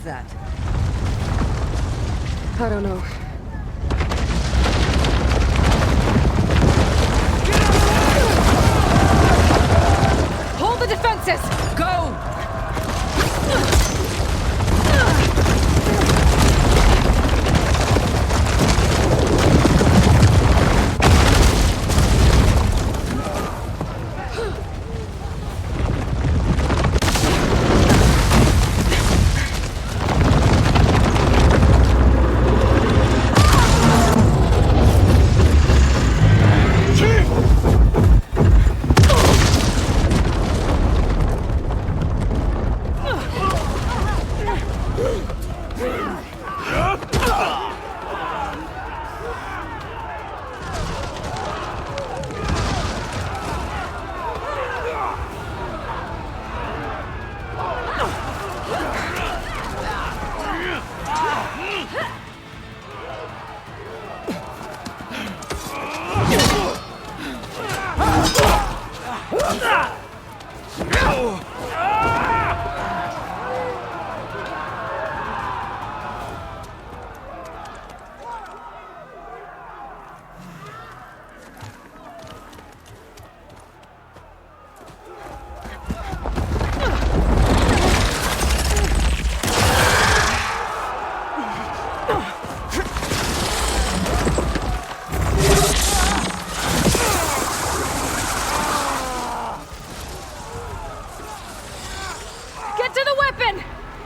that? I don't know. Hold the defenses! Go!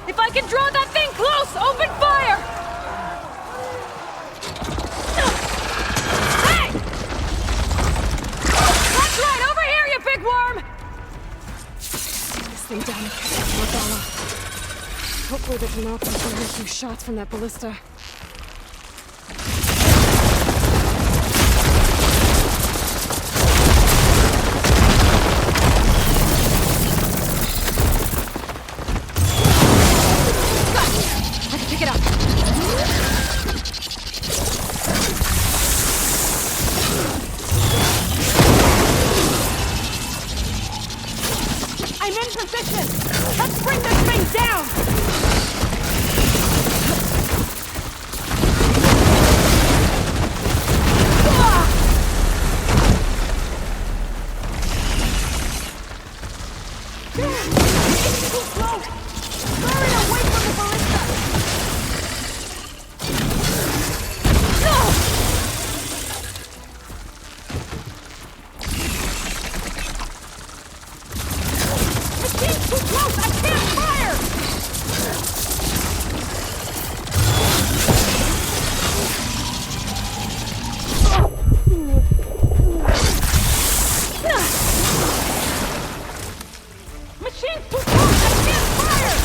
If I can draw that thing close, open fire! Hey! That's right, over here, you big worm! This thing down and catch up Morgana. Hopefully they can knock off a few shots from that ballista. Pick it up. I'm in position. Let's bring this thing down. It's too close. Hurry away from the ballista. Too close! I can't fire! Machine's too close! I can't fire!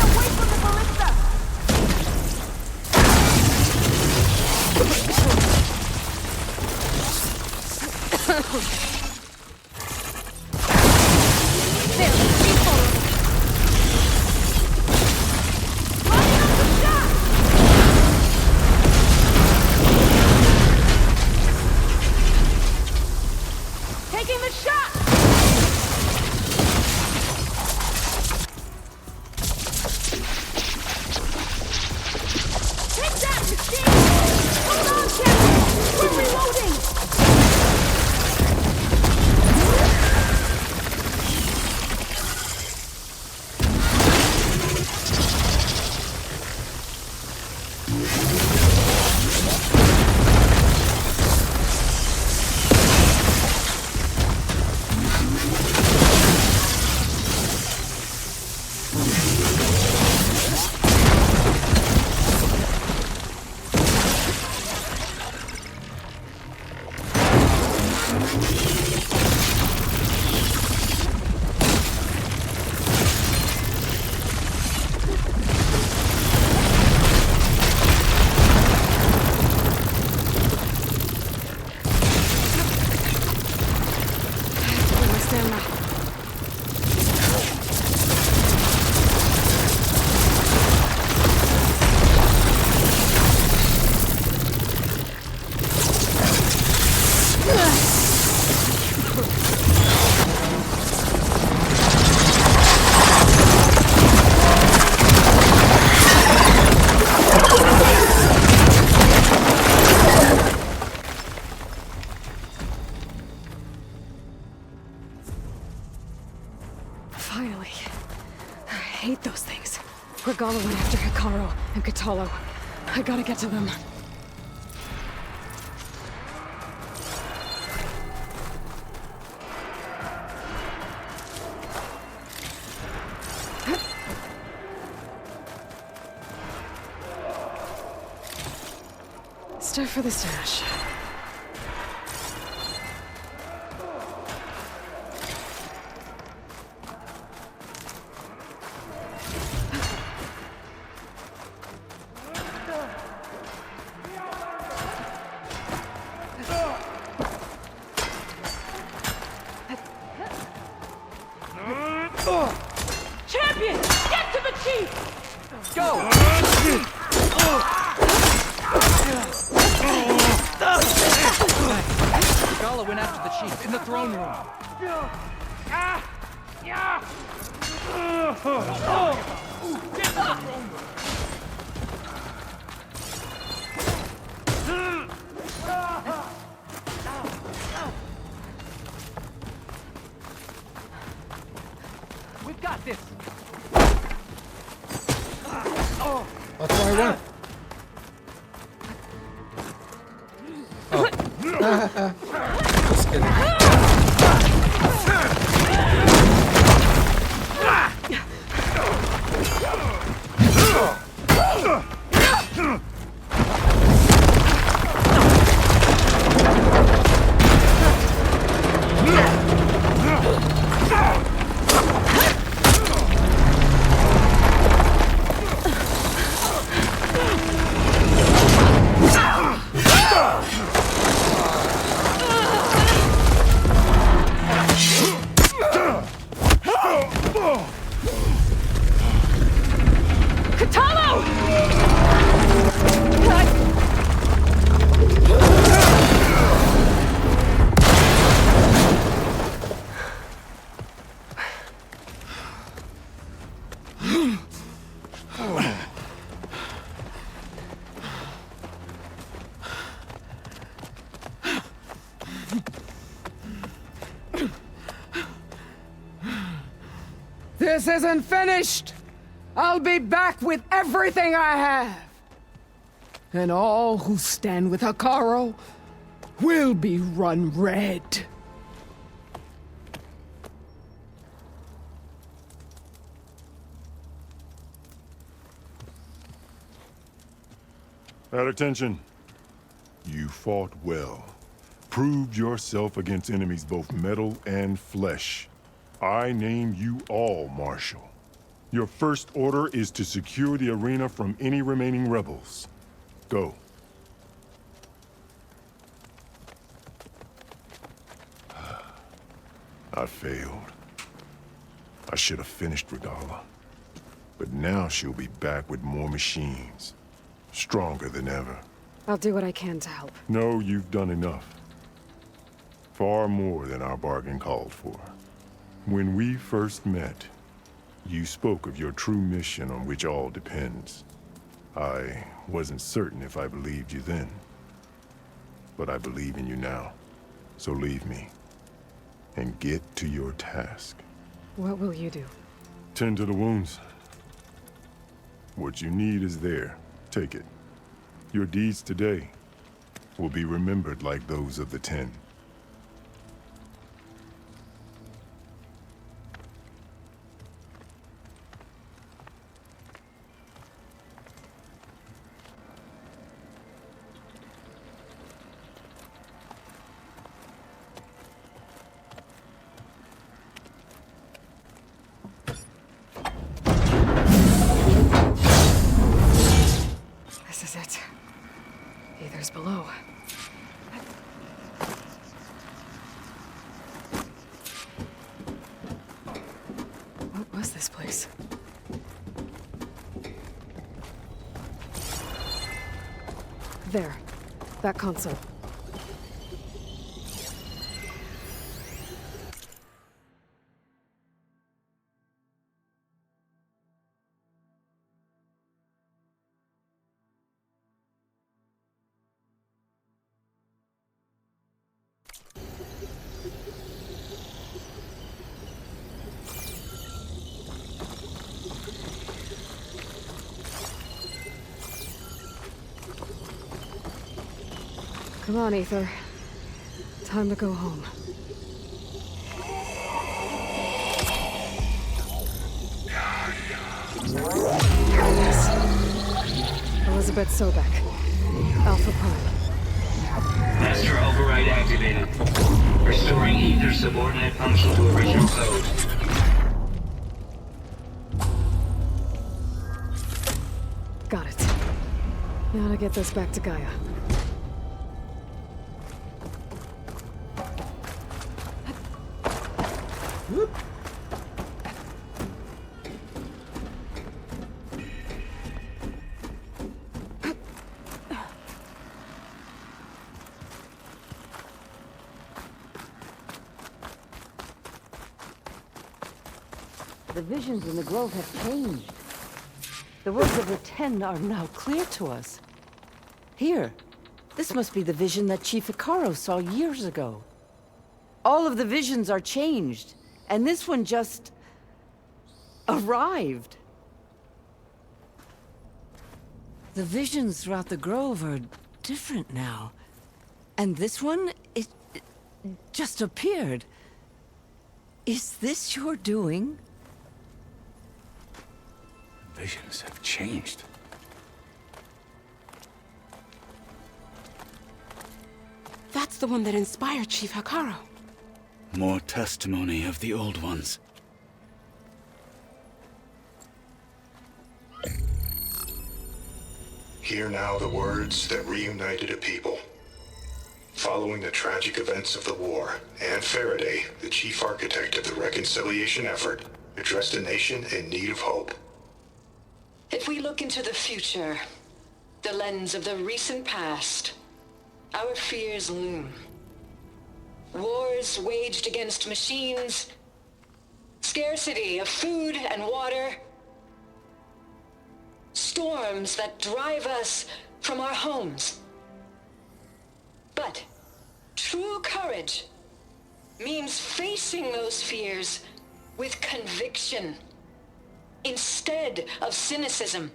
Away from the ballista! There, keep forward. Lining up the shot! Taking the shot! Take that, machine! Hold on, Captain! We're reloading! Regala went after Hikaru and Katalo. I gotta get to them. Stuff for the stash. Champion! Get to the chief! Go! Gala went after the chief in the throne room. Get to the throne room! We've got this. That's what I want. Oh. Just kidding. This isn't finished! I'll be back with everything I have! And all who stand with Hikaru will be run red. At attention. You fought well. Proved yourself against enemies both metal and flesh. I name you all Marshal. Your first order is to secure the arena from any remaining rebels. Go. I failed. I should have finished Regala. But now she'll be back with more machines. Stronger than ever. I'll do what I can to help. No, you've done enough. Far more than our bargain called for. When we first met, you spoke of your true mission on which all depends. I wasn't certain if I believed you then. But I believe in you now. So leave me. And get to your task. What will you do? Tend to the wounds. What you need is there. Take it. Your deeds today will be remembered like those of the 10. This is it. Aether's below. What was this place? There. That console. Come on, Ether. Time to go home. Here it is. Elizabeth Sobek. Alpha Prime. Master override activated. Restoring Ether's subordinate function to original code. Got it. Now to get this back to Gaia. The visions in the grove have changed. The words of the Ten are now clear to us. Here, this must be the vision that Chief Hikaru saw years ago. All of the visions are changed, and this one just arrived. The visions throughout the grove are different now. And this one, it just appeared. Is this your doing? Visions have changed. That's the one that inspired Chief Hikaru. More testimony of the old ones. Hear now the words that reunited a people. Following the tragic events of the war, Anne Faraday, the chief architect of the reconciliation effort, addressed a nation in need of hope. If we look into the future, the lens of the recent past, our fears loom. Wars waged against machines, scarcity of food and water, storms that drive us from our homes. But true courage means facing those fears with conviction instead of cynicism.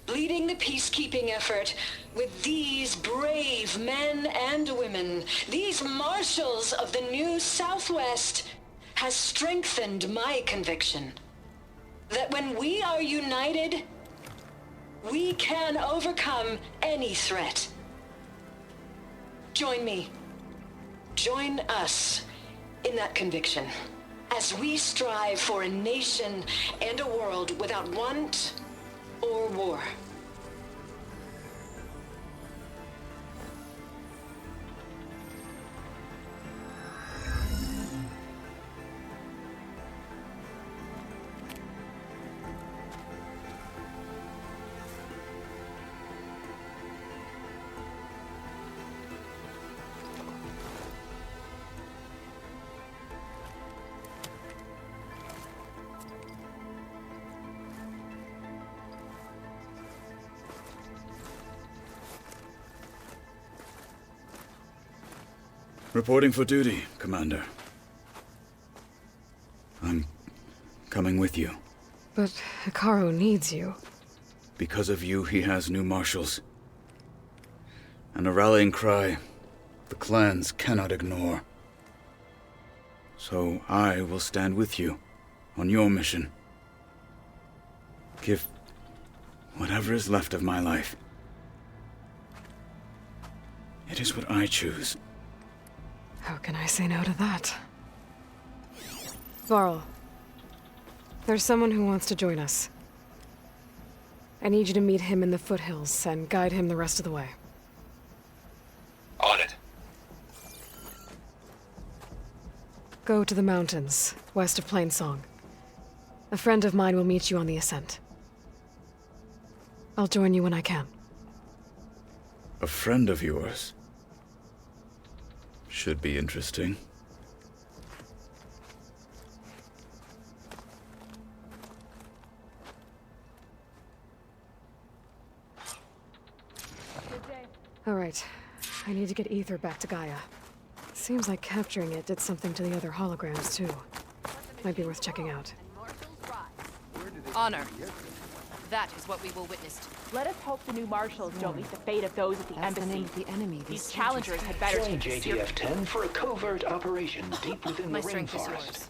Leading the peacekeeping effort with these brave men and women, these marshals of the new Southwest, has strengthened my conviction that when we are united, we can overcome any threat. Join me. Join us in that conviction as we strive for a nation and a world without want or war. Reporting for duty, Commander. I'm coming with you. But Hikaru needs you. Because of you, he has new marshals. And a rallying cry the clans cannot ignore. So I will stand with you on your mission. Give whatever is left of my life. It is what I choose. How can I say no to that? Varl, there's someone who wants to join us. I need you to meet him in the foothills and guide him the rest of the way. On it. Go to the mountains, west of Plainsong. A friend of mine will meet you on the ascent. I'll join you when I can. A friend of yours? Should be interesting. All right. I need to get Ether back to Gaia. Seems like capturing it did something to the other holograms, too. Might be worth checking out. Honor. That is what we will witness. Let us hope the new marshals don't meet the fate of those at the That's the embassy. name of the enemy. These challengers had better Join take the JTF-10 for a covert operation deep within My the strength is rainforest. yours.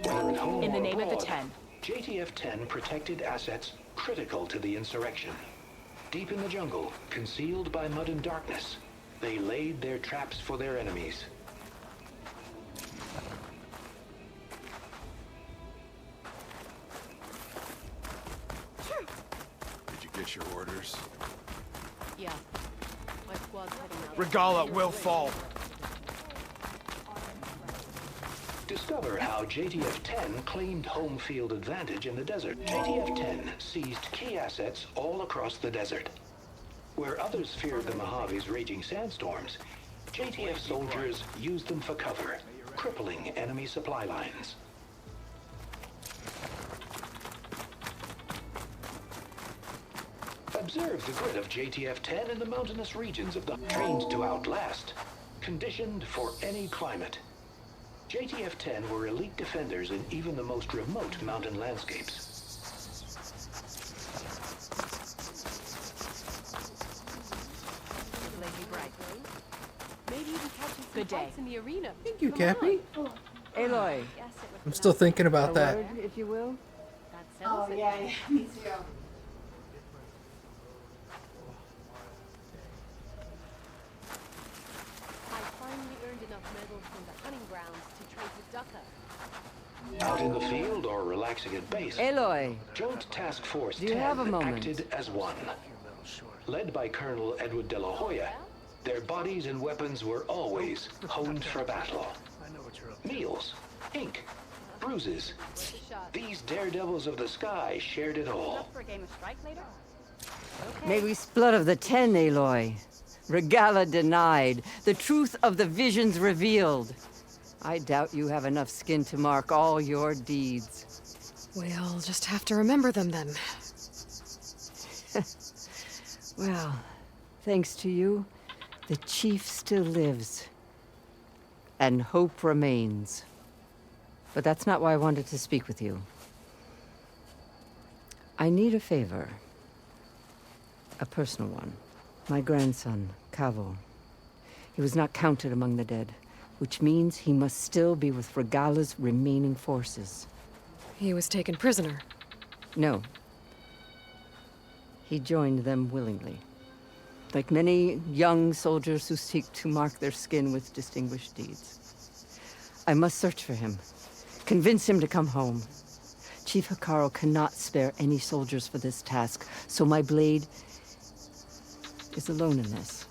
Whether at home in the or name of the abroad, 10. JTF-10 protected assets critical to the insurrection. Deep in the jungle, concealed by mud and darkness, they laid their traps for their enemies. Did you get your orders? Yeah. My squad's heading out. Regala will fall. Discover how JTF-10 claimed home field advantage in the desert. JTF-10 seized key assets all across the desert. Where others feared the Mojave's raging sandstorms, JTF soldiers used them for cover, crippling enemy supply lines. Observe the grit of JTF-10 in the mountainous regions of the trained to outlast, conditioned for any climate. JTF-10 were elite defenders in even the most remote mountain landscapes. Maybe you can catch some Good day. fights in the arena. Thank you, Cappy. Aloy, I'm still thinking about a that. word, if you will. Oh, yeah, me too. I finally earned enough medals from the hunting grounds to trade with Ducka. Out in the field or relaxing at base, Aloy, Joint Task Force do you 10 have a moment? acted as one. Led by Colonel Edward de la Hoya, their bodies and weapons were always honed for battle. Meals, ink, bruises. These daredevils of the sky shared it all. For a game of strike later? May we split of the 10, Aloy. Regala denied. The truth of the visions revealed. I doubt you have enough skin to mark all your deeds. We'll just have to remember them then. Well, thanks to you, the chief still lives. And hope remains. But that's not why I wanted to speak with you. I need a favor. A personal one. My grandson, Cavo. He was not counted among the dead, which means he must still be with Regala's remaining forces. He was taken prisoner. No. He joined them willingly. Like many young soldiers who seek to mark their skin with distinguished deeds. I must search for him. Convince him to come home. Chief Hikaru cannot spare any soldiers for this task, so my blade is alone in this.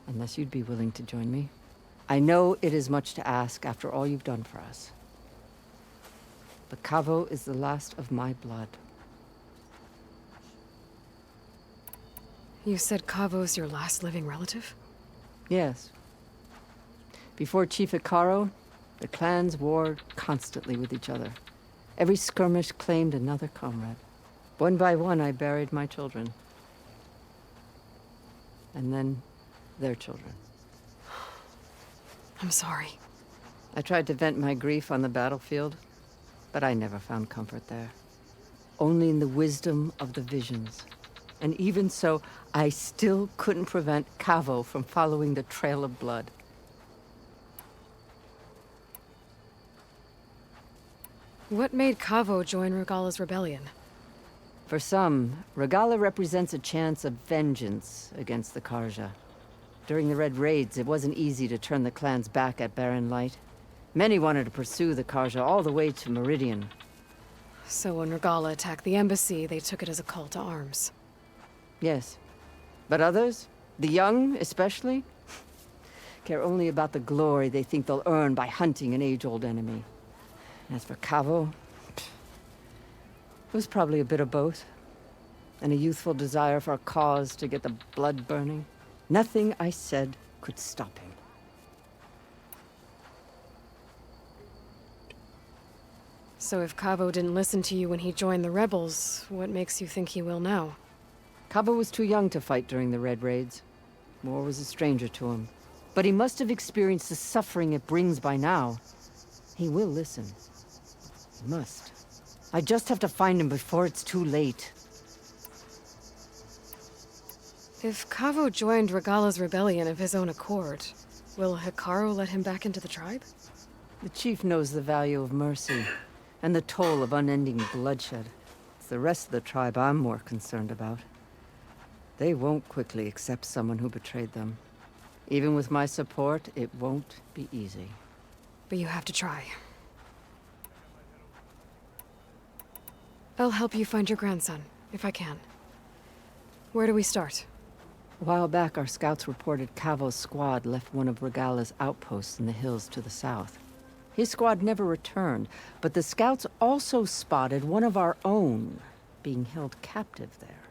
Unless you'd be willing to join me. I know it is much to ask after all you've done for us. But Cavo is the last of my blood. You said Cavo's your last living relative? Yes. Before Chief Hikaru, the clans warred constantly with each other. Every skirmish claimed another comrade. One by one, I buried my children. And then, their children. I'm sorry. I tried to vent my grief on the battlefield, but I never found comfort there. Only in the wisdom of the visions. And even so, I still couldn't prevent Cavo from following the trail of blood. What made Cavo join Regala's rebellion? For some, Regala represents a chance of vengeance against the Karja. During the Red Raids, it wasn't easy to turn the clans back at Barren Light. Many wanted to pursue the Karja all the way to Meridian. So when Regala attacked the embassy, they took it as a call to arms. Yes. But others, the young especially, care only about the glory they think they'll earn by hunting an age-old enemy. As for Cavo, it was probably a bit of both. And a youthful desire for a cause to get the blood burning. Nothing I said could stop him. So if Cavo didn't listen to you when he joined the rebels, what makes you think he will now? Cavo was too young to fight during the Red Raids. War was a stranger to him. But he must have experienced the suffering it brings by now. He will listen. He must. I just have to find him before it's too late. If Kavo joined Regala's rebellion of his own accord, will Hikaru let him back into the tribe? The chief knows the value of mercy, and the toll of unending bloodshed. It's the rest of the tribe I'm more concerned about. They won't quickly accept someone who betrayed them. Even with my support, it won't be easy. But you have to try. I'll help you find your grandson, if I can. Where do we start? A while back, our scouts reported Cavo's squad left one of Regala's outposts in the hills to the south. His squad never returned, but the scouts also spotted one of our own being held captive there.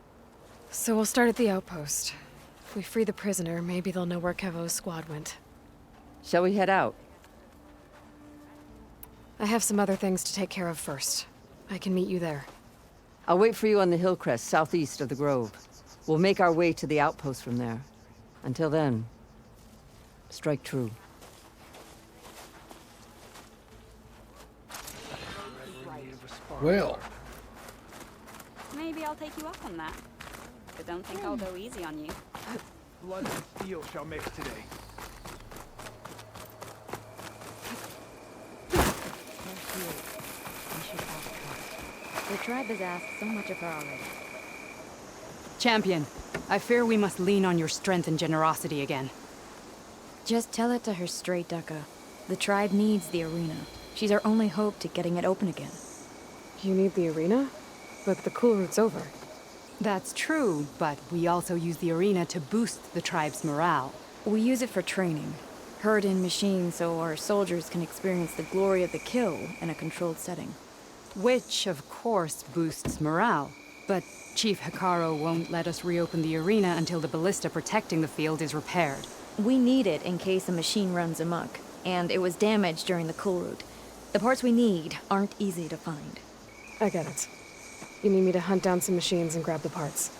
So we'll start at the outpost. If we free the prisoner, maybe they'll know where Cavo's squad went. Shall we head out? I have some other things to take care of first. I can meet you there. I'll wait for you on the hill crest southeast of the grove. We'll make our way to the outpost from there. Until then, strike true. Well. Maybe I'll take you up on that. But don't think I'll go easy on you. Blood and steel shall mix today. The tribe has asked so much of her already. Champion, I fear we must lean on your strength and generosity again. Just tell it to her straight, Ducka. The tribe needs the arena. She's our only hope to getting it open again. You need the arena? But the cool route's over. That's true, but we also use the arena to boost the tribe's morale. We use it for training. Herd in machines so our soldiers can experience the glory of the kill in a controlled setting. Which, of course, boosts morale. But Chief Hikaru won't let us reopen the arena until the ballista protecting the field is repaired. We need it in case a machine runs amok, and it was damaged during the cool route. The parts we need aren't easy to find. I get it. You need me to hunt down some machines and grab the parts.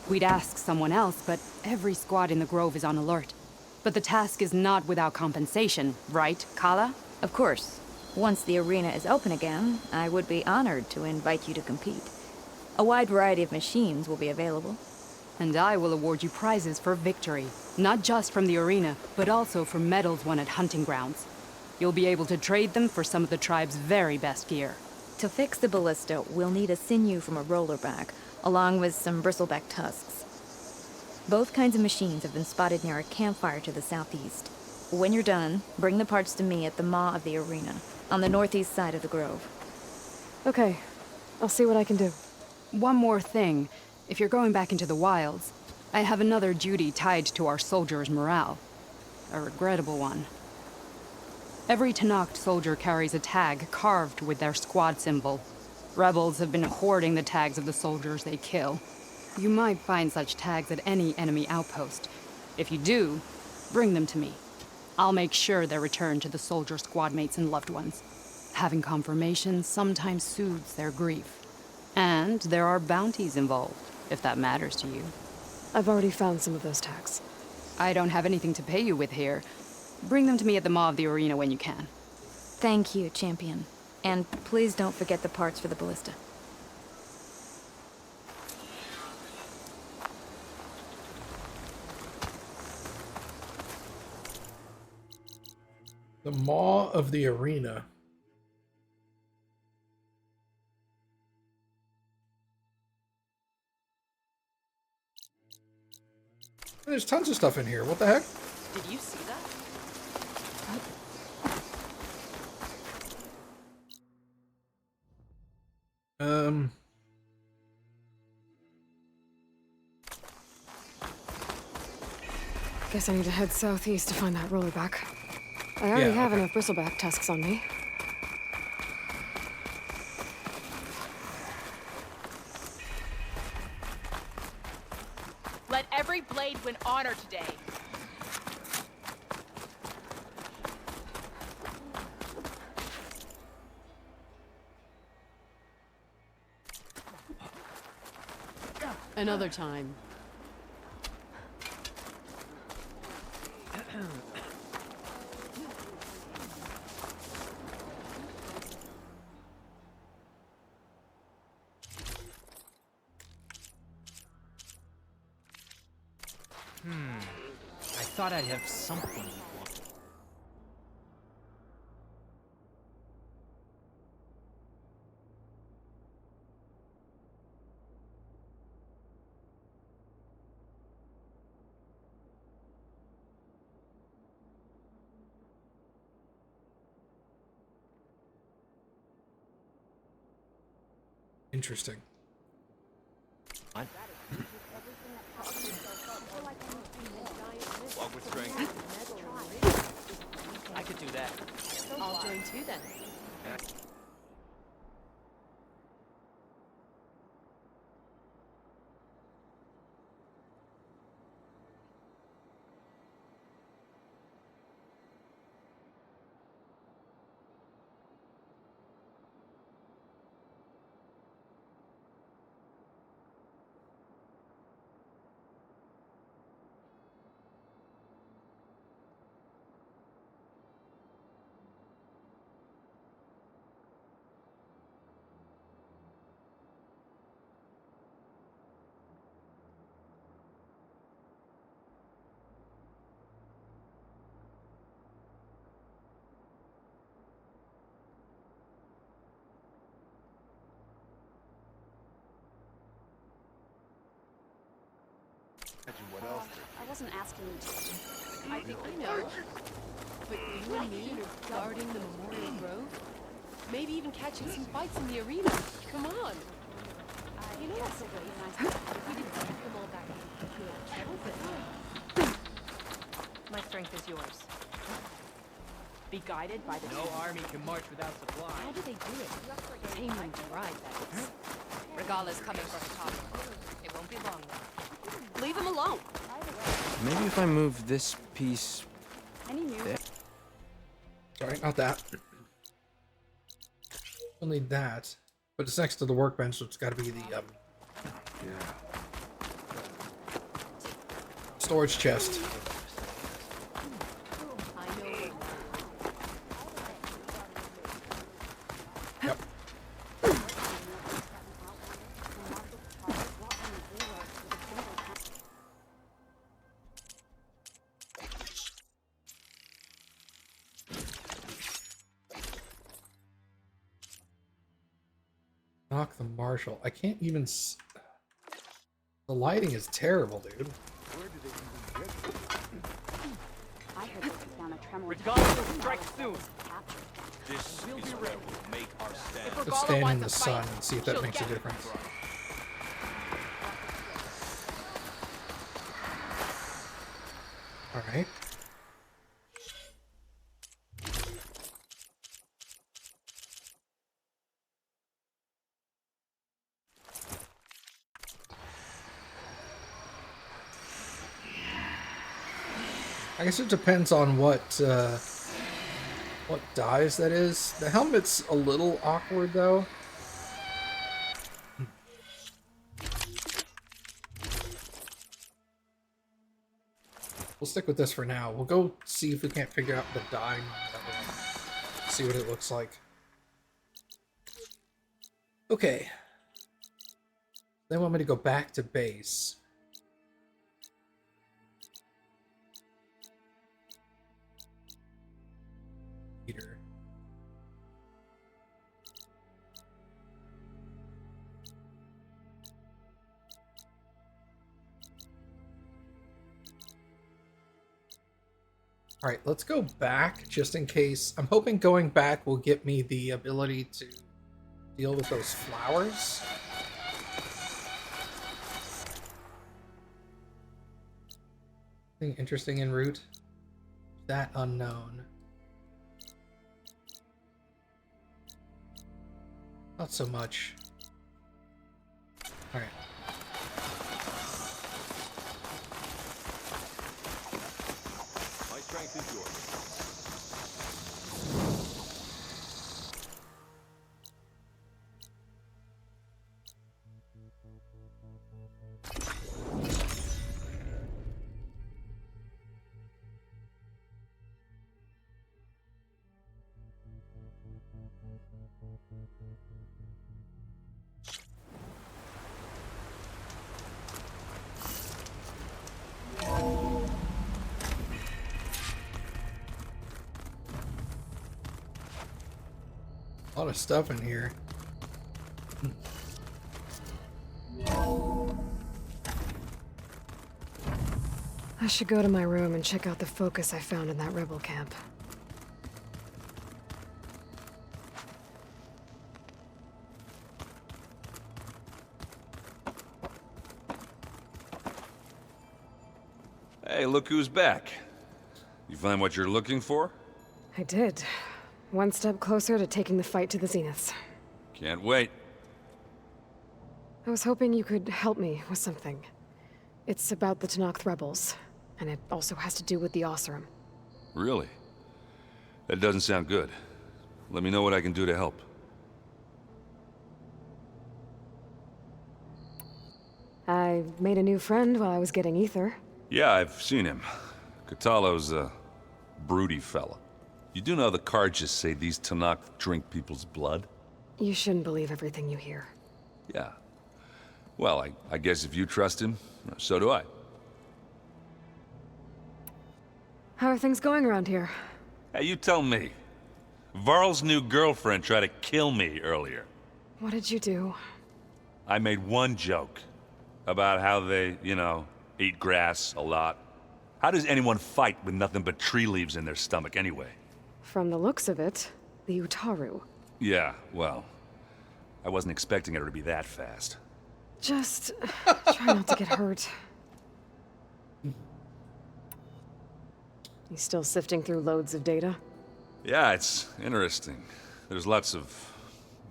We'd ask someone else, but every squad in the grove is on alert. But the task is not without compensation, right, Kala? Of course. Once the arena is open again, I would be honored to invite you to compete. A wide variety of machines will be available. And I will award you prizes for victory. Not just from the arena, but also for medals won at hunting grounds. You'll be able to trade them for some of the tribe's very best gear. To fix the ballista, we'll need a sinew from a rollerback, along with some bristleback tusks. Both kinds of machines have been spotted near a campfire to the southeast. When you're done, bring the parts to me at the maw of the arena, on the northeast side of the grove. Okay. I'll see what I can do. One more thing. If you're going back into the wilds, I have another duty tied to our soldiers' morale. A regrettable one. Every Tenakth soldier carries a tag carved with their squad symbol. Rebels have been hoarding the tags of the soldiers they kill. You might find such tags at any enemy outpost. If you do, bring them to me. I'll make sure they're returned to the soldier squad mates and loved ones. Having confirmation sometimes soothes their grief. And there are bounties involved, if that matters to you. I've already found some of those tags. I don't have anything to pay you with here. Bring them to me at the maw of the arena when you can. Thank you, champion. And please don't forget the parts for the ballista. The maw of the arena. There's tons of stuff in here. What the heck? Did you see that? Guess I need to head southeast to find that rollerback. I already have enough bristleback tusks on me. Let every blade win honor today. Another time. thought I'd have something you'd want. Interesting. What? Walk with strength. I could do that. I'll join too then. What else? I wasn't asking you to. I think I know. But you and me guarding the Memorial Grove? Maybe even catching some fights in the arena. Come on. You know what's a really nice thing? We didn't keep them all back in good trouble, but my strength is yours. Be guided by the No army can march without supplies. How do they do it? Tame and right, that is. Regala's coming for the top. It won't be long though. Leave him alone. Maybe if I move this piece there. Sorry, not that. We'll need that. But it's next to the workbench, so it's got to be the storage chest. Yep. Knock the marshal. I can't even. The lighting is terrible, dude. I heard this was down a tremor. Regala will strike soon. This is what will make our stand. Let's stand in the sun and see if that makes a difference. All right. I guess it depends on what dies that is. The helmet's a little awkward though. We'll stick with this for now. We'll go see if we can't figure out the dying one. See what it looks like. Okay. They want me to go back to base. Peter. All right, let's go back just in case. I'm hoping going back will get me the ability to deal with those flowers. Anything interesting en route? That unknown. Not so much. All right. My strength is yours. lot of stuff in here. I should go to my room and check out the focus I found in that rebel camp. Hey, look who's back. You find what you're looking for? I did. One step closer to taking the fight to the Zeniths. Can't wait. I was hoping you could help me with something. It's about the Tenakth rebels, and it also has to do with the Oseram. Really? That doesn't sound good. Let me know what I can do to help. I made a new friend while I was getting ether. Yeah, I've seen him. Katalo's a broody fella. You do know the Karjas say these Tenakth drink people's blood? You shouldn't believe everything you hear. Yeah. Well, I guess if you trust him, so do I. How are things going around here? Hey, you tell me. Varl's new girlfriend tried to kill me earlier. What did you do? I made one joke about how they, you know, eat grass a lot. How does anyone fight with nothing but tree leaves in their stomach anyway? From the looks of it, the Utaru. Yeah, well, I wasn't expecting her to be that fast. Just try not to get hurt. You still sifting through loads of data? Yeah, it's interesting. There's lots of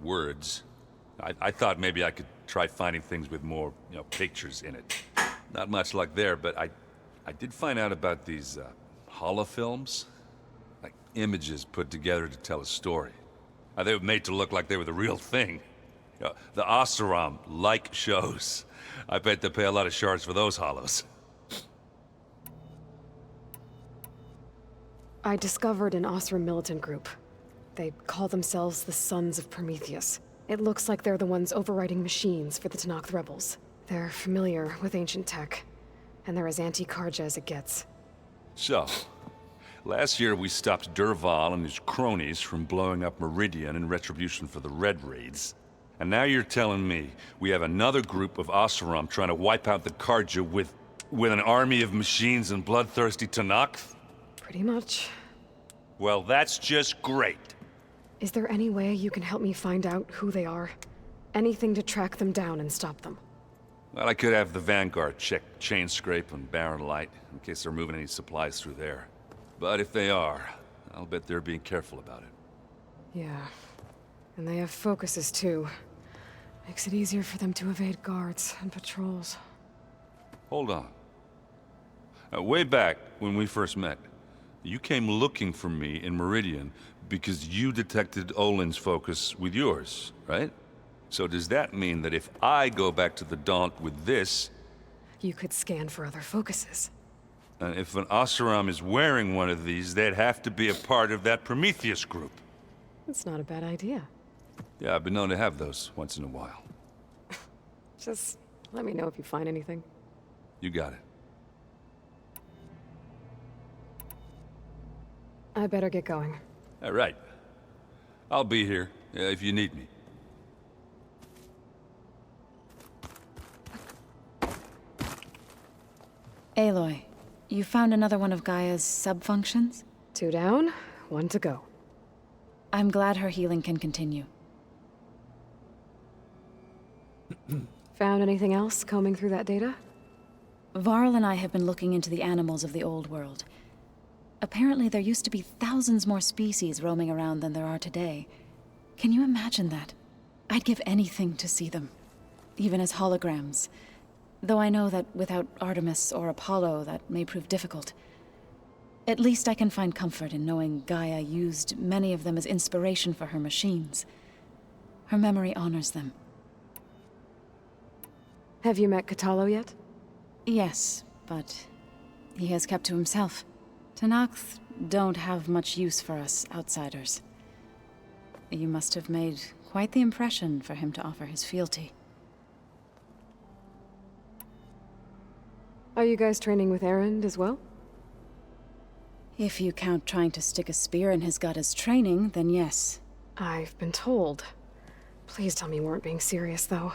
words. I thought maybe I could try finding things with more, you know, pictures in it. Not much luck there, but I did find out about these holofilms. Like images put together to tell a story. They were made to look like they were the real thing. You know, the Oseram like shows. I bet they pay a lot of shards for those hollows. I discovered an Oseram militant group. They call themselves the Sons of Prometheus. It looks like they're the ones overriding machines for the Tenakth rebels. They're familiar with ancient tech, and they're as anti-Karja as it gets. So, last year we stopped Durval and his cronies from blowing up Meridian in retribution for the Red Raids. And now you're telling me we have another group of Oseram trying to wipe out the Karja with an army of machines and bloodthirsty Tenakth? Pretty much. Well, that's just great. Is there any way you can help me find out who they are? Anything to track them down and stop them? Well, I could have the Vanguard check Chain Scrape and Barren Light in case they're moving any supplies through there. But if they are, I'll bet they're being careful about it. Yeah. And they have focuses too. Makes it easier for them to evade guards and patrols. Hold on. Way back when we first met, you came looking for me in Meridian because you detected Olin's focus with yours, right? So does that mean that if I go back to the Daunt with this... You could scan for other focuses. And if an Oseram is wearing one of these, they'd have to be a part of that Prometheus group. That's not a bad idea. Yeah, I've been known to have those once in a while. Just let me know if you find anything. You got it. I better get going. All right. I'll be here if you need me. Aloy, you found another one of Gaia's sub-functions? 2 down, 1 to go. I'm glad her healing can continue. Found anything else combing through that data? Varl and I have been looking into the animals of the old world. Apparently there used to be thousands more species roaming around than there are today. Can you imagine that? I'd give anything to see them, even as holograms. Though I know that without Artemis or Apollo, that may prove difficult. At least I can find comfort in knowing Gaia used many of them as inspiration for her machines. Her memory honors them. Have you met Katalo yet? Yes, but he has kept to himself. Tenakth don't have much use for us outsiders. You must have made quite the impression for him to offer his fealty. Are you guys training with Erend as well? If you count trying to stick a spear in his gut as training, then yes. I've been told. Please tell me you weren't being serious, though.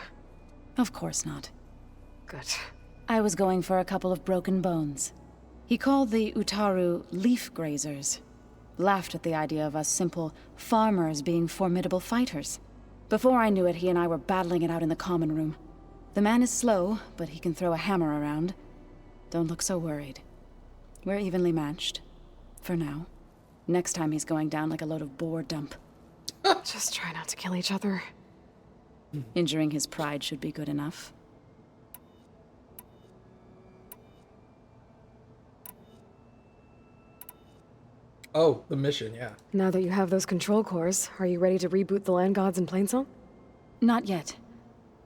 Of course not. Good. I was going for a couple of broken bones. He called the Utaru leaf grazers. Laughed at the idea of us simple farmers being formidable fighters. Before I knew it, he and I were battling it out in the common room. The man is slow, but he can throw a hammer around. Don't look so worried. We're evenly matched. For now. Next time he's going down like a load of boar dump. Just try not to kill each other. Injuring his pride should be good enough. Oh, the mission, yeah. Now that you have those control cores, are you ready to reboot the land gods in Plainsong? Not yet.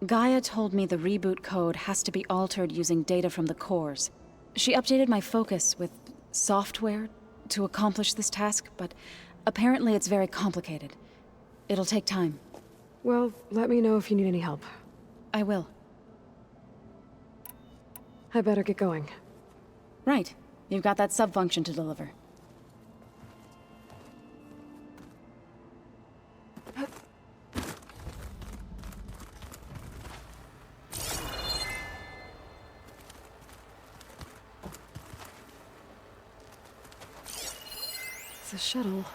Gaia told me the reboot code has to be altered using data from the cores. She updated my focus with software to accomplish this task, but apparently it's very complicated. It'll take time. Well, let me know if you need any help. I will. I better get going. Right. You've got that sub-function to deliver. It's a shuttle.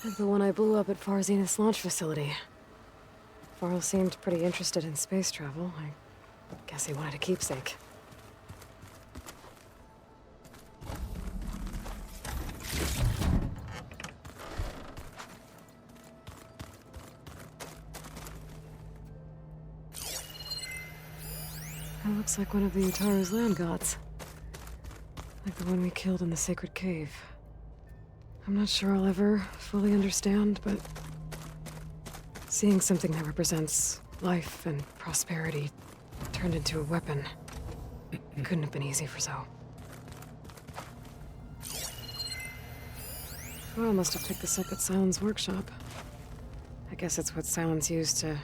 Like the one I blew up at Far Zenith's launch facility. Varl seemed pretty interested in space travel. I guess he wanted a keepsake. That looks like one of the Utaru's land gods. Like the one we killed in the sacred cave. I'm not sure I'll ever fully understand, but seeing something that represents life and prosperity turned into a weapon couldn't have been easy for Zoe. Well, must have picked this up at Silence workshop. I guess it's what Silence used to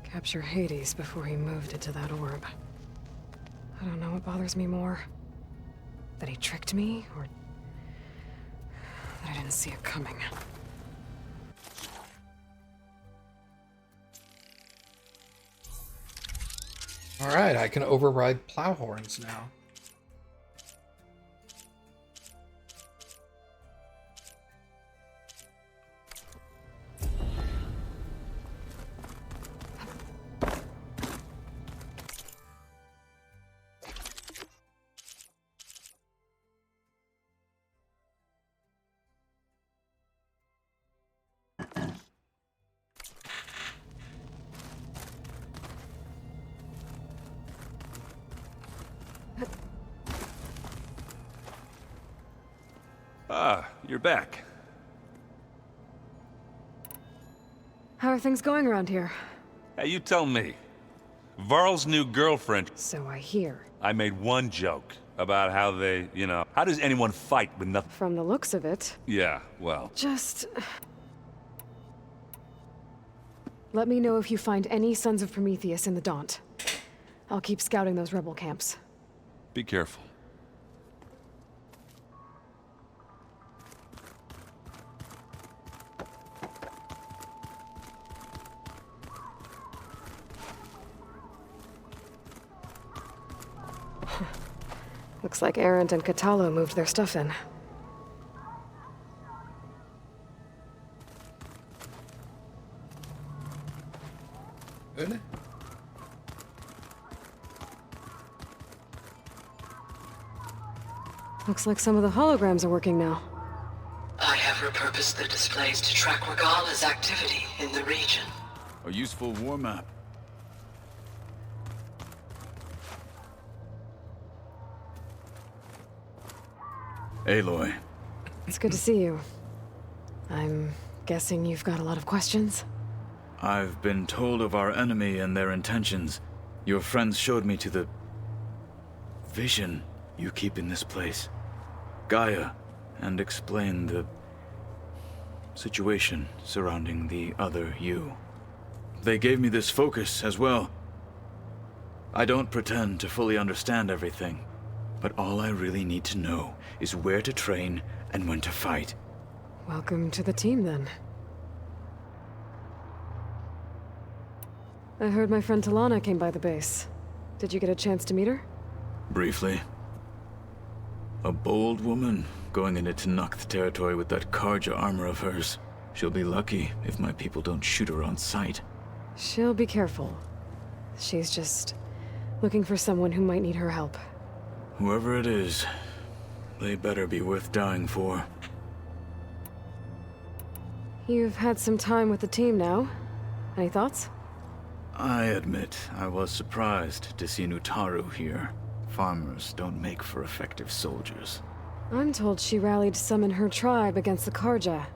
capture Hades before he moved it to that orb. I don't know what bothers me more. That he tricked me, or that I didn't see it coming. Alright, I can override plow horns now. Ah, you're back. How are things going around here? Hey, you tell me. Varl's new girlfriend... So I hear. I made one joke about how they, how does anyone fight with nothing? From the looks of it. Yeah, well... Just... let me know if you find any Sons of Prometheus in the Daunt. I'll keep scouting those rebel camps. Be careful. Looks like Arendt and Katalo moved their stuff in. Good. Looks like some of the holograms are working now. I have repurposed the displays to track Regala's activity in the region. A useful war map. Aloy. It's good to see you. I'm guessing you've got a lot of questions? I've been told of our enemy and their intentions. Your friends showed me to the... vision you keep in this place. Gaia, and explained the... situation surrounding the other you. They gave me this focus as well. I don't pretend to fully understand everything, but all I really need to know is where to train and when to fight. Welcome to the team, then. I heard my friend Talana came by the base. Did you get a chance to meet her? Briefly. A bold woman going into Tenakth territory with that Karja armor of hers. She'll be lucky if my people don't shoot her on sight. She'll be careful. She's just looking for someone who might need her help. Whoever it is, they better be worth dying for. You've had some time with the team now. Any thoughts? I admit I was surprised to see Utaru here. Farmers don't make for effective soldiers. I'm told she rallied some in her tribe against the Karja,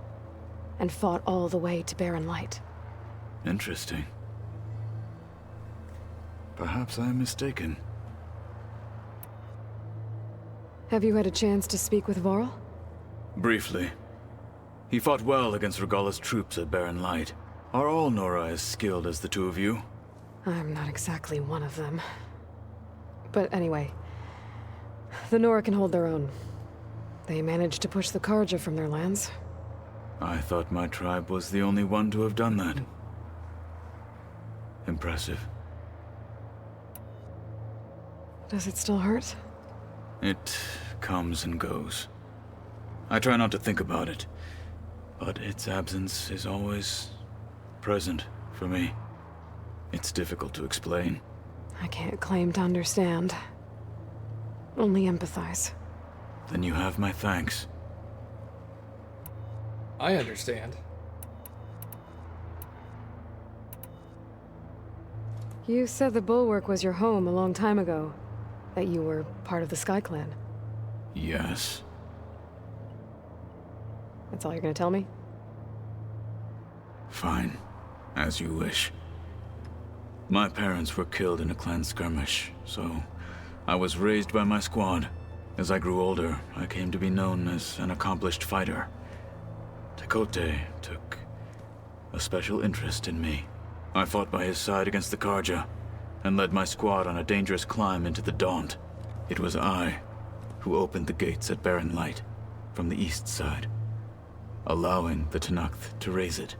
and fought all the way to Barren Light. Interesting. Perhaps I'm mistaken. Have you had a chance to speak with Varl? Briefly. He fought well against Regalla's troops at Barren Light. Are all Nora as skilled as the two of you? I'm not exactly one of them. But anyway, the Nora can hold their own. They managed to push the Karja from their lands. I thought my tribe was the only one to have done that. Impressive. Does it still hurt? It comes and goes. I try not to think about it, but its absence is always present for me. It's difficult to explain. I can't claim to understand. Only empathize. Then you have my thanks. I understand. You said the Bulwark was your home a long time ago. That you were part of the Sky Clan. Yes. That's all you're gonna tell me? Fine. As you wish. My parents were killed in a clan skirmish, so I was raised by my squad. As I grew older, I came to be known as an accomplished fighter. Tekote took a special interest in me. I fought by his side against the Karja, and led my squad on a dangerous climb into the Daunt. It was I who opened the gates at Barren Light, from the east side, allowing the Tenakth to raise it.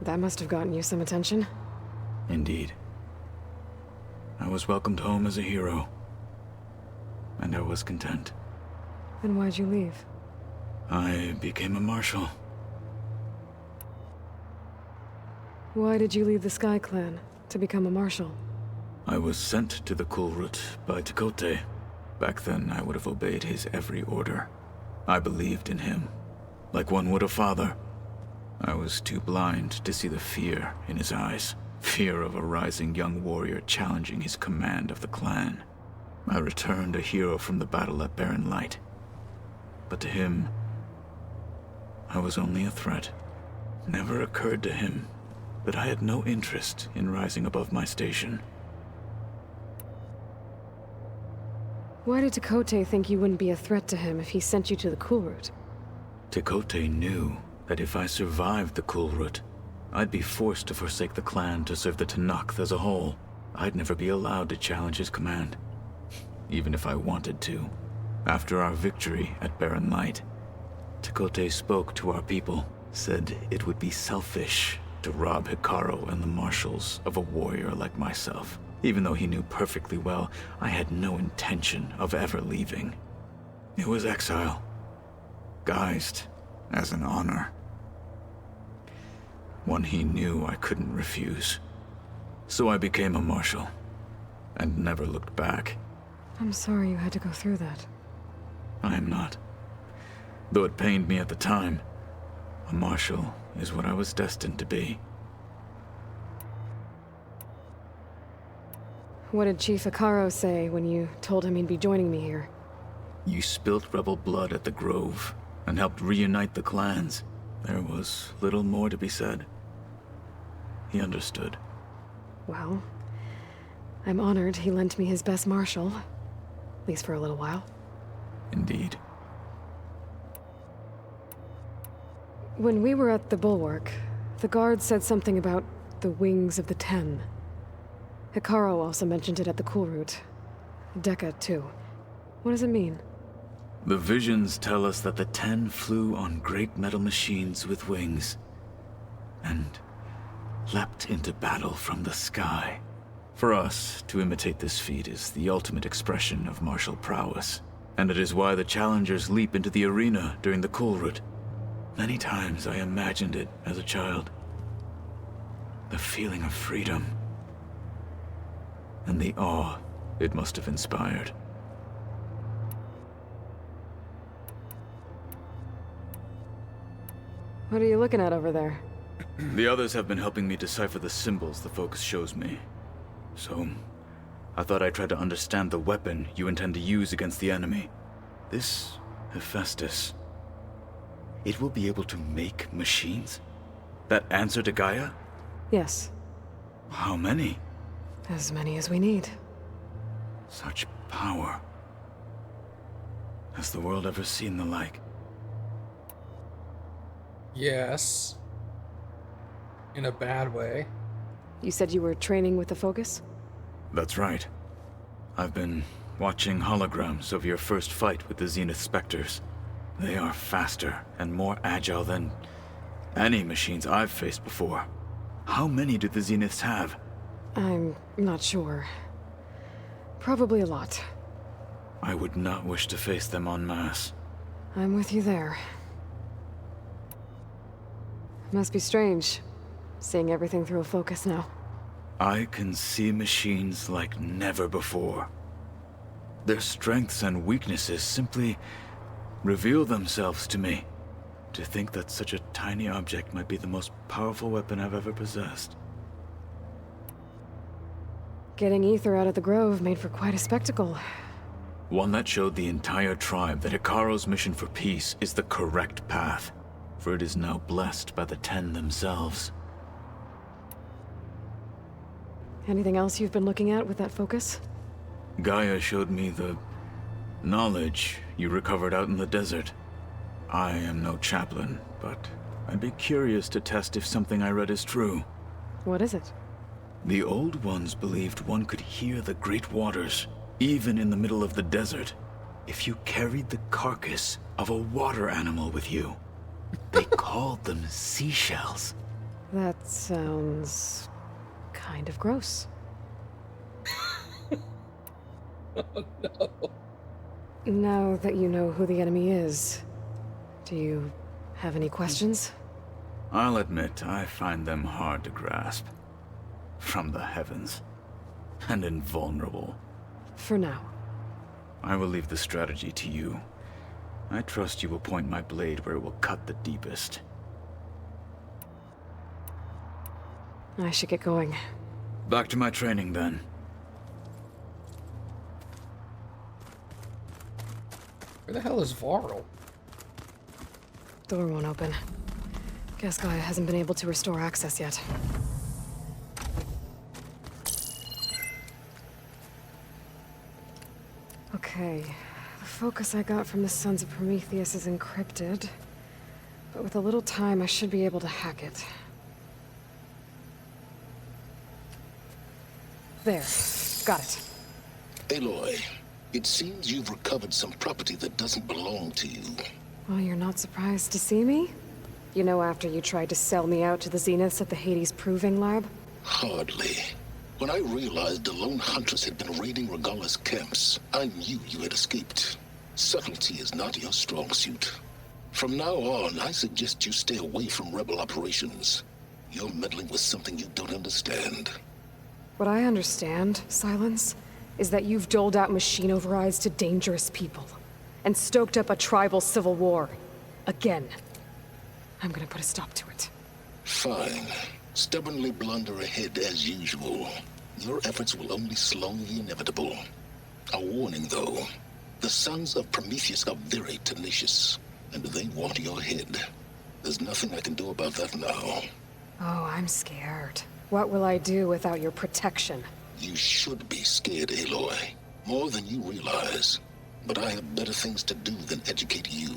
That must have gotten you some attention. Indeed. I was welcomed home as a hero, and I was content. Then why'd you leave? I became a marshal. Why did you leave the Sky Clan to become a marshal? I was sent to the Kulrut by Tekote. Back then, I would have obeyed his every order. I believed in him, like one would a father. I was too blind to see the fear in his eyes. Fear of a rising young warrior challenging his command of the clan. I returned a hero from the battle at Barren Light. But to him, I was only a threat. Never occurred to him that I had no interest in rising above my station. Why did Tekote think you wouldn't be a threat to him if he sent you to the Kulrut? Tekote knew that if I survived the Kulrut, I'd be forced to forsake the clan to serve the Tenakth as a whole. I'd never be allowed to challenge his command, even if I wanted to. After our victory at Barren Light, Tekote spoke to our people, said it would be selfish to rob Hikaru and the marshals of a warrior like myself, even though he knew perfectly well I had no intention of ever leaving. It was exile, guised as an honor. One he knew I couldn't refuse. So I became a marshal, and never looked back. I'm sorry you had to go through that. I am not. Though it pained me at the time, a marshal is what I was destined to be. What did Chief Hikaru say when you told him he'd be joining me here? You spilt rebel blood at the Grove, and helped reunite the clans. There was little more to be said. He understood. Well, I'm honored he lent me his best marshal. At least for a little while. Indeed. When we were at the Bulwark, the guard said something about the Wings of the Ten. Hikaru also mentioned it at the Kulrut. Dekka, too. What does it mean? The visions tell us that the Ten flew on great metal machines with wings. And leapt into battle from the sky. For us, to imitate this feat is the ultimate expression of martial prowess, and it is why the challengers leap into the arena during the Kulrut. Many times I imagined it as a child. The feeling of freedom, and the awe it must have inspired. What are you looking at over there? The others have been helping me decipher the symbols the focus shows me. So, I thought I'd try to understand the weapon you intend to use against the enemy. This Hephaestus, it will be able to make machines that answer to Gaia? Yes. How many? As many as we need. Such power. Has the world ever seen the like? Yes. In a bad way. You said you were training with the Focus? That's right. I've been watching holograms of your first fight with the Zenith Spectres. They are faster and more agile than any machines I've faced before. How many do the Zeniths have? I'm not sure. Probably a lot. I would not wish to face them en masse. I'm with you there. Must be strange, seeing everything through a Focus now. I can see machines like never before. Their strengths and weaknesses simply reveal themselves to me. To think that such a tiny object might be the most powerful weapon I've ever possessed. Getting Ether out of the Grove made for quite a spectacle. One that showed the entire tribe that Hekarro's mission for peace is the correct path, for it is now blessed by the Ten themselves. Anything else you've been looking at with that Focus? Gaia showed me the knowledge you recovered out in the desert. I am no chaplain, but I'd be curious to test if something I read is true. What is it? The Old Ones believed one could hear the great waters, even in the middle of the desert, if you carried the carcass of a water animal with you. They called them seashells. That sounds kind of gross. Oh no. Now that you know who the enemy is, do you have any questions? I'll admit, I find them hard to grasp. From the heavens. And invulnerable. For now. I will leave the strategy to you. I trust you will point my blade where it will cut the deepest. I should get going. Back to my training, then. Where the hell is Varl? Door won't open. Guess Gaia hasn't been able to restore access yet. Okay. The Focus I got from the Sons of Prometheus is encrypted. But with a little time, I should be able to hack it. There. Got it. Aloy, it seems you've recovered some property that doesn't belong to you. Well, you're not surprised to see me? You know, after you tried to sell me out to the Zeniths at the Hades Proving Lab? Hardly. When I realized the lone huntress had been raiding Regala's camps, I knew you had escaped. Subtlety is not your strong suit. From now on, I suggest you stay away from rebel operations. You're meddling with something you don't understand. What I understand, Silence, is that you've doled out machine overrides to dangerous people, and stoked up a tribal civil war. Again. I'm gonna put a stop to it. Fine. Stubbornly blunder ahead as usual. Your efforts will only slow the inevitable. A warning, though. The Sons of Prometheus are very tenacious, and they want your head. There's nothing I can do about that now. Oh, I'm scared. What will I do without your protection? You should be scared, Aloy. More than you realize. But I have better things to do than educate you.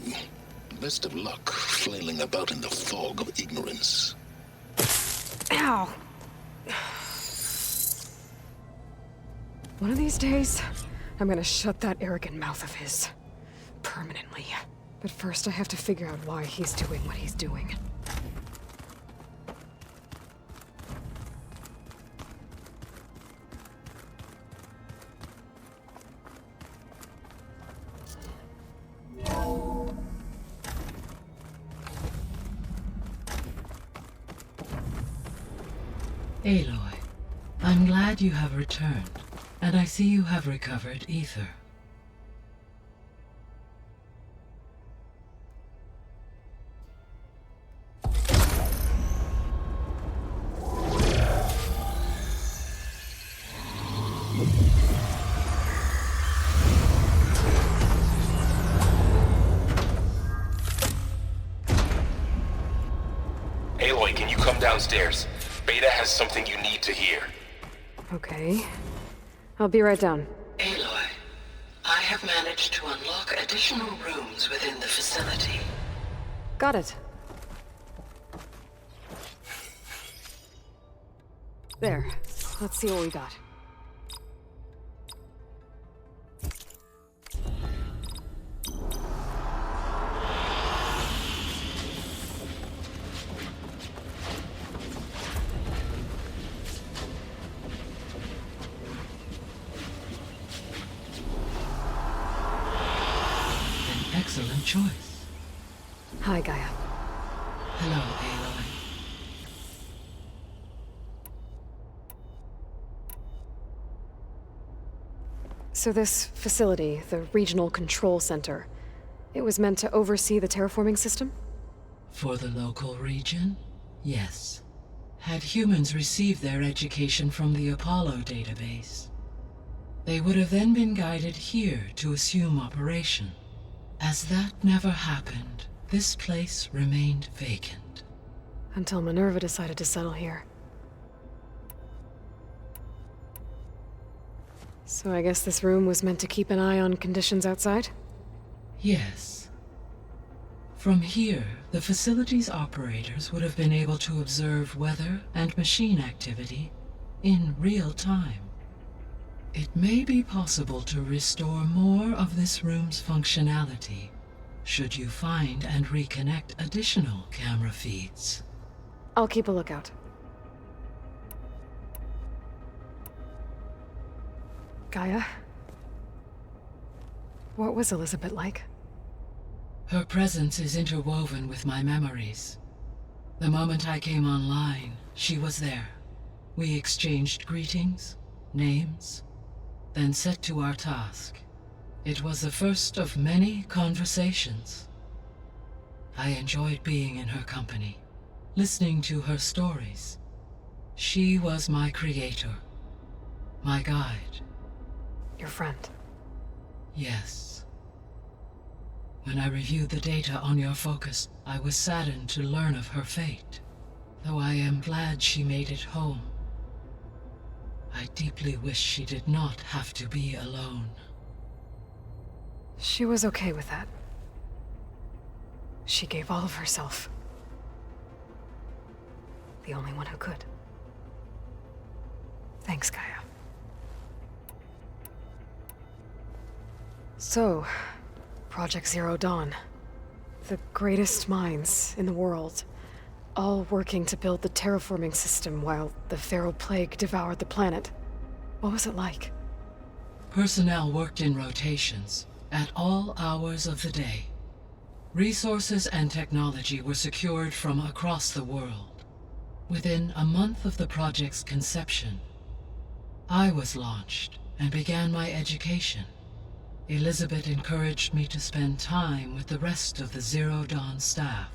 Best of luck flailing about in the fog of ignorance. Ow! One of these days, I'm gonna shut that arrogant mouth of his. Permanently. But first I have to figure out why he's doing what he's doing. Aloy, I'm glad you have returned, and I see you have recovered ether. Aloy, can you come downstairs? Beta has something you need to hear. Okay. I'll be right down. Aloy, I have managed to unlock additional rooms within the facility. Got it. There. Let's see what we got. Excellent choice. Hi, Gaia. Hello, Aloy. So this facility, the Regional Control Center, it was meant to oversee the terraforming system? For the local region, yes. Had humans received their education from the Apollo database, they would have then been guided here to assume operation. As that never happened, this place remained vacant. Until Minerva decided to settle here. So I guess this room was meant to keep an eye on conditions outside? Yes. From here, the facility's operators would have been able to observe weather and machine activity in real time. It may be possible to restore more of this room's functionality, should you find and reconnect additional camera feeds. I'll keep a lookout. Gaia? What was Elizabeth like? Her presence is interwoven with my memories. The moment I came online, she was there. We exchanged greetings, names, then set to our task. It was the first of many conversations. I enjoyed being in her company, listening to her stories. She was my creator, my guide. Your friend? Yes. When I reviewed the data on your focus, I was saddened to learn of her fate, though I am glad she made it home. I deeply wish she did not have to be alone. She was okay with that. She gave all of herself. The only one who could. Thanks, Gaia. So, Project Zero Dawn. The greatest minds in the world, all working to build the terraforming system while the Feral Plague devoured the planet. What was it like? Personnel worked in rotations, at all hours of the day. Resources and technology were secured from across the world. Within a month of the project's conception, I was launched and began my education. Elizabeth encouraged me to spend time with the rest of the Zero Dawn staff.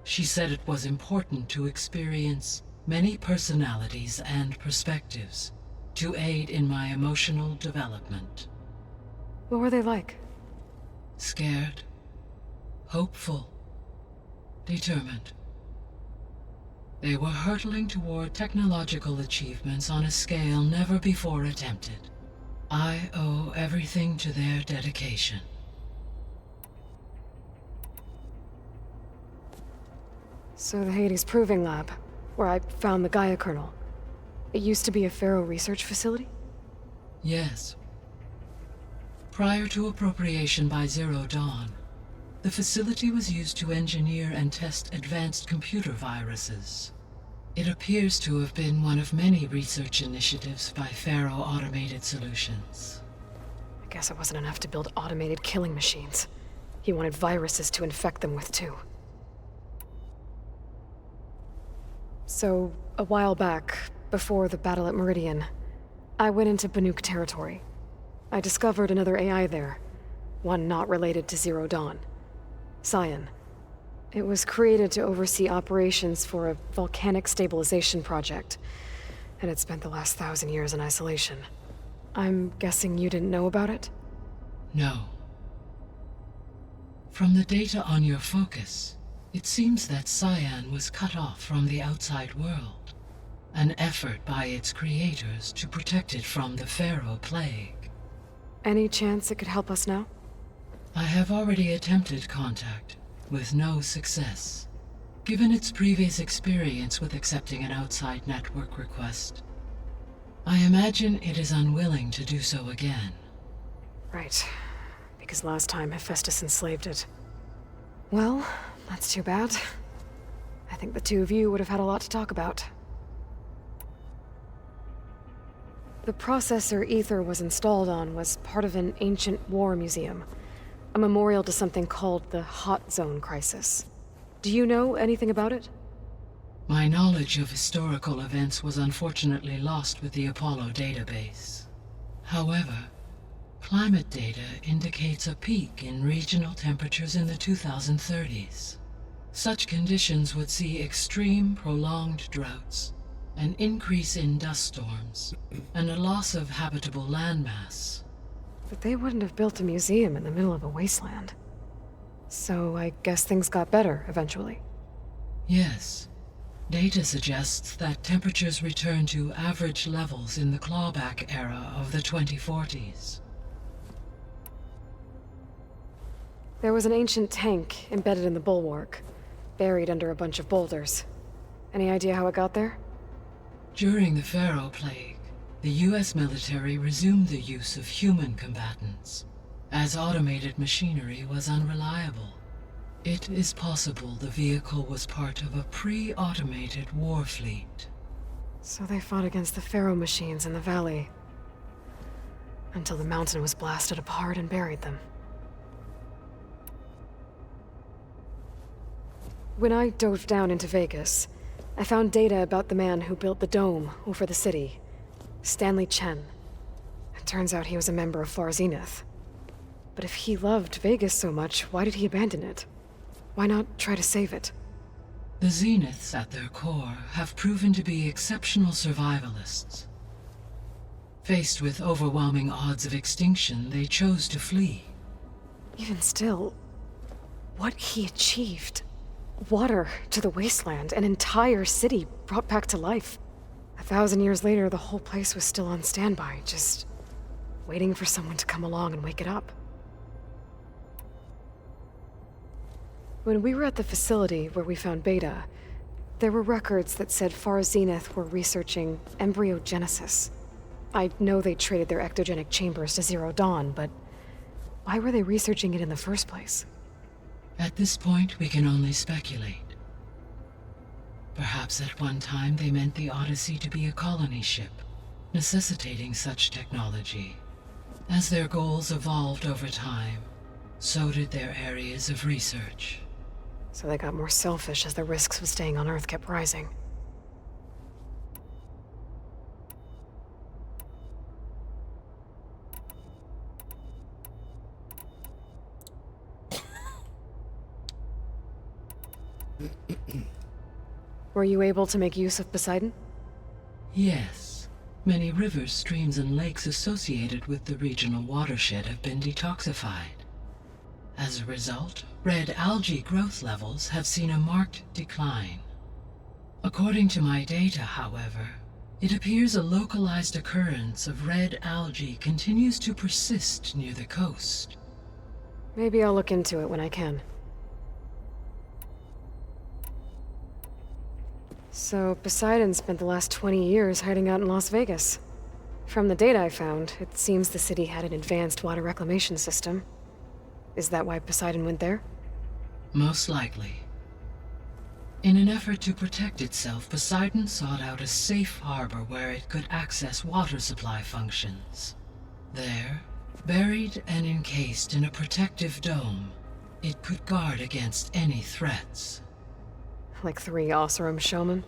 She said it was important to experience many personalities and perspectives to aid in my emotional development. What were they like? Scared, hopeful, determined. They were hurtling toward technological achievements on a scale never before attempted. I owe everything to their dedication. So the Hades Proving Lab, where I found the Gaia kernel, it used to be a Pharaoh research facility? Yes. Prior to appropriation by Zero Dawn, the facility was used to engineer and test advanced computer viruses. It appears to have been one of many research initiatives by Pharaoh Automated Solutions. I guess it wasn't enough to build automated killing machines. He wanted viruses to infect them with, too. So, a while back, Before the battle at Meridian, I went into Banuk territory. I discovered another AI there, one not related to Zero Dawn. Cyan. It was created to oversee operations for a volcanic stabilization project, and it spent the last 1,000 years in isolation. I'm guessing you didn't know about it? No. From the data on your focus, it seems that Cyan was cut off from the outside world, an effort by its creators to protect it from the Pharaoh Plague. Any chance it could help us now? I have already attempted contact, with no success. Given its previous experience with accepting an outside network request, I imagine it is unwilling to do so again. Right. Because last time Hephaestus enslaved it. Well, that's too bad. I think the two of you would have had a lot to talk about. The processor Ether was installed on was part of an ancient war museum, a memorial to something called the Hot Zone Crisis. Do you know anything about it? My knowledge of historical events was unfortunately lost with the Apollo database. However, climate data indicates a peak in regional temperatures in the 2030s. Such conditions would see extreme, prolonged droughts, an increase in dust storms, and a loss of habitable landmass. But they wouldn't have built a museum in the middle of a wasteland. So I guess things got better eventually. Yes. Data suggests that temperatures returned to average levels in the clawback era of the 2040s. There was an ancient tank embedded in the bulwark, buried under a bunch of boulders. Any idea how it got there? During the Pharaoh Plague, the US military resumed the use of human combatants, as automated machinery was unreliable. It is possible the vehicle was part of a pre-automated war fleet. So they fought against the Pharaoh machines in the valley, until the mountain was blasted apart and buried them. When I dove down into Vegas, I found data about the man who built the dome over the city, Stanley Chen. It turns out he was a member of Far Zenith. But if he loved Vegas so much, why did he abandon it? Why not try to save it? The Zeniths at their core have proven to be exceptional survivalists. Faced with overwhelming odds of extinction, they chose to flee. Even still, what he achieved. Water to the wasteland, an entire city brought back to life. 1,000 years later, the whole place was still on standby, just waiting for someone to come along and wake it up. When we were at the facility where we found Beta, there were records that said Far Zenith were researching embryogenesis. I know they traded their ectogenic chambers to Zero Dawn, but why were they researching it in the first place? At this point, we can only speculate. Perhaps at one time they meant the Odyssey to be a colony ship, necessitating such technology. As their goals evolved over time, so did their areas of research. So they got more selfish as the risks of staying on Earth kept rising. Were you able to make use of Poseidon? Yes. Many rivers, streams, and lakes associated with the regional watershed have been detoxified. As a result, red algae growth levels have seen a marked decline. According to my data, however, it appears a localized occurrence of red algae continues to persist near the coast. Maybe I'll look into it when I can. So, Poseidon spent the last 20 years hiding out in Las Vegas. From the data I found, it seems the city had an advanced water reclamation system. Is that why Poseidon went there? Most likely. In an effort to protect itself, Poseidon sought out a safe harbor where it could access water supply functions. There, buried and encased in a protective dome, it could guard against any threats. Like 3 Oseram showmen?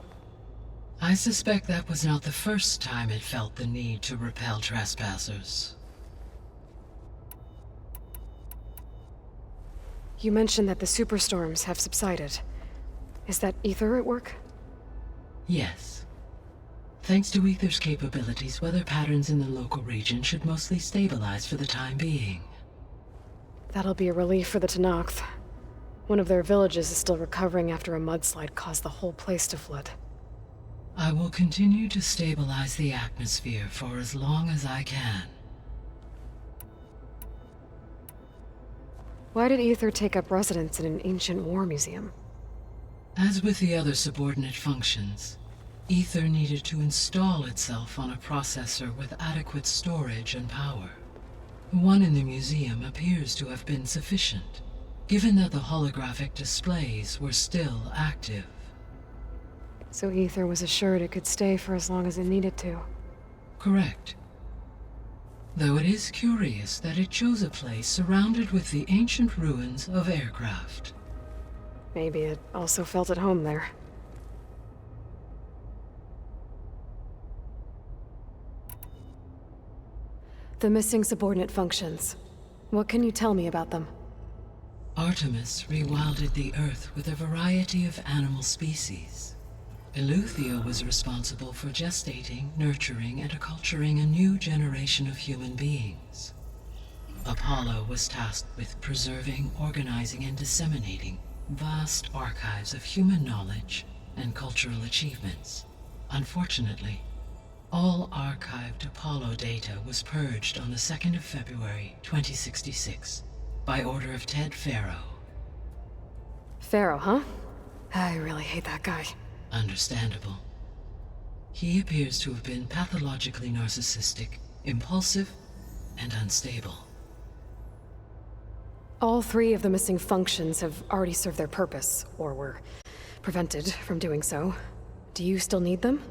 I suspect that was not the first time it felt the need to repel trespassers. You mentioned that the superstorms have subsided. Is that Ether at work? Yes. Thanks to Ether's capabilities, weather patterns in the local region should mostly stabilize for the time being. That'll be a relief for the Tenakth. One of their villages is still recovering after a mudslide caused the whole place to flood. I will continue to stabilize the atmosphere for as long as I can. Why did Ether take up residence in an ancient war museum? As with the other subordinate functions, Ether needed to install itself on a processor with adequate storage and power. The one in the museum appears to have been sufficient, given that the holographic displays were still active. So Ether was assured it could stay for as long as it needed to. Correct. Though it is curious that it chose a place surrounded with the ancient ruins of aircraft. Maybe it also felt at home there. The missing subordinate functions. What can you tell me about them? Artemis rewilded the Earth with a variety of animal species. Eleuthia was responsible for gestating, nurturing, and acculturating a new generation of human beings. Apollo was tasked with preserving, organizing, and disseminating vast archives of human knowledge and cultural achievements. Unfortunately, all archived Apollo data was purged on the 2nd of February, 2066, by order of Ted Faro. Pharaoh, huh? I really hate that guy. Understandable. He appears to have been pathologically narcissistic, impulsive, and unstable. All three of the missing functions have already served their purpose, or were prevented from doing so. Do you still need them?